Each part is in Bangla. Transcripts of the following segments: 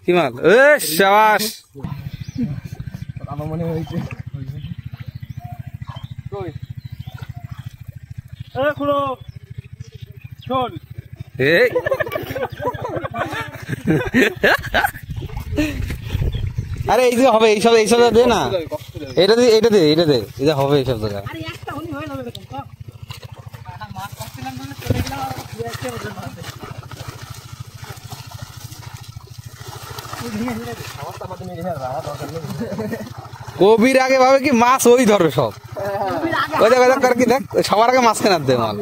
কি মাল? শাবাশ। আমার মনে হয়েছে আরে এই যে হবে, এইসব দে না, এটা দে এটা হবে এইসব জায়গা। কবির আগে ভাবে কি মাছ ওই ধরো সব, ওই দেখ কর কি দেখ সবার আগে মাছ কেনার দে মাল।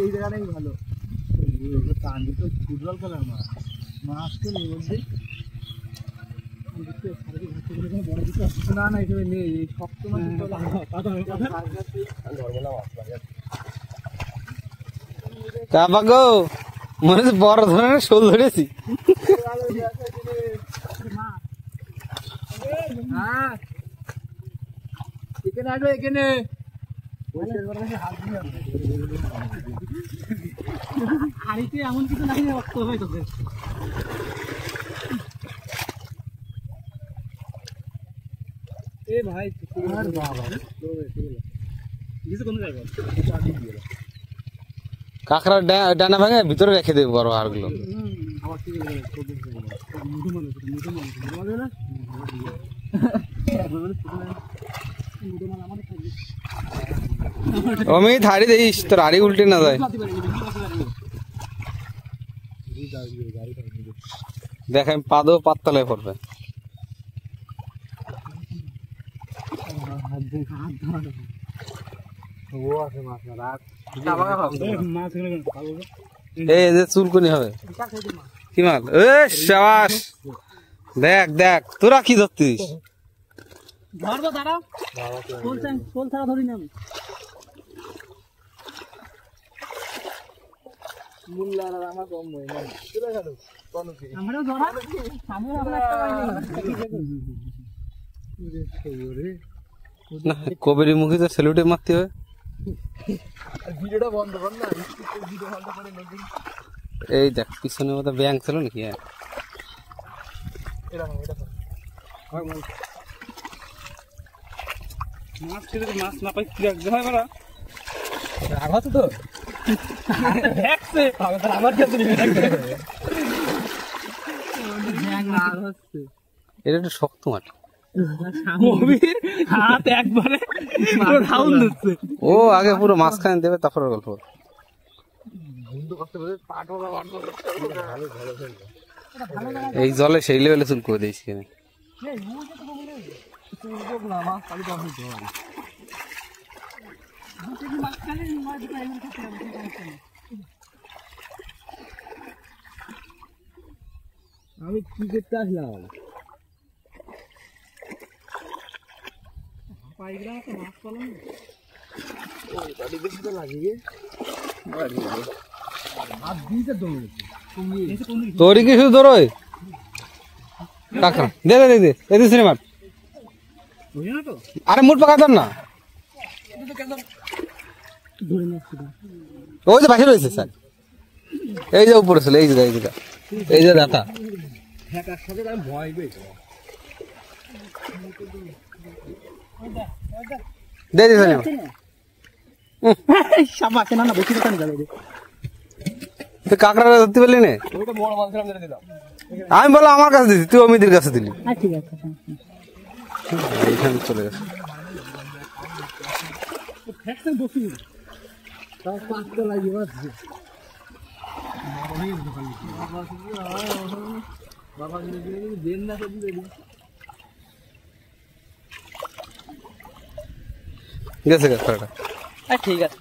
গো মনে হচ্ছে বড় ধরনের শোল ধরেছি। এমন কিছু নাই রক্ত হবে তোদের। ভাই কাঁকড়া ডানা ভাঙে ভিতরে রেখে দেবে বড় হাড়গুলো। অমিত হাড়ি দিস, তোর হাড়ি উল্টে না যায়। দেখ আমি পাদও পাততলায় পড়বে। এই যে চুলকুনি হবে। কি মাল? শাবাশ। দেখ দেখ তোরা কি ধরতিস? কবির মুখে তো সেলুটে মারতে হবে। এই দেখ পিছনে মতো ব্যাং ছিল নাকি? মাছ ছেড়ে মাছ না পাই কি রাখতে হয় বলা রাগ হচ্ছে তো দেখছে আমার কাছে এটা একটু শক্ত মাঠ। হাত একবারে ও আগে পুরো মাঝখানে দেবে তারপরে গল্প। এই জলে সেই লেভেলে চুল করে দিয়েছি। আমি কি করতে আসলাম? তোরই কি শুধু ধরোই কাঁকড়া দে দে দে দে সিনেমা। আরে মুঠ পাকা ধর না, ওই যে বাসে রয়েছে স্যার। এই যে উপরে ছিল, এই যে এই যে দাতা দে দে সিনেমা। কাঁকড়া ধরতে পারলি না? আমি বললাম আমার কাছে দিছি, তুই অমিতের কাছে দিলি। এইখানে চলে গেছে। গেছে কাঁকড়াটা। ঠিক আছে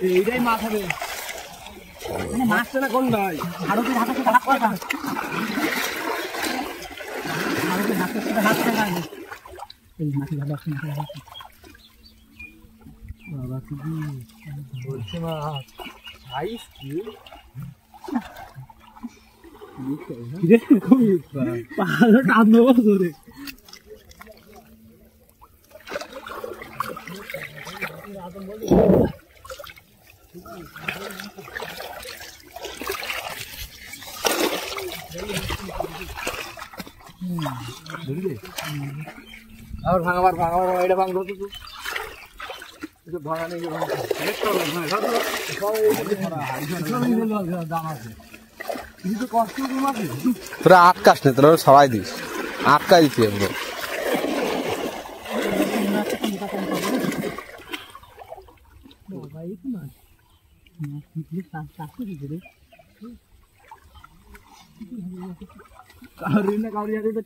এইটাই মাছ হবে। মাছটা না কোন নয় ভারতের হাতে হাত করা ভারতের হাতে হাত করা এই মাছ ভালো আছে বাবা কি বলছে মাছ আইস কি পাহাড়ে টান দেবো ধরে আর ভাঙাবার এটা ভাঙবো তো ভাঙা নেই তোরা আটকাস না, তোরা সবাই দিস, আটকা দিতে হবে।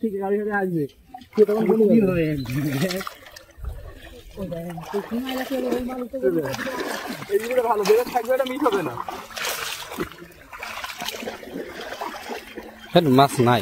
ঠিক গাড়ি আসবে ভালো বেড়ে থাকবে, এটা মিট হবে না। মাছ নাই।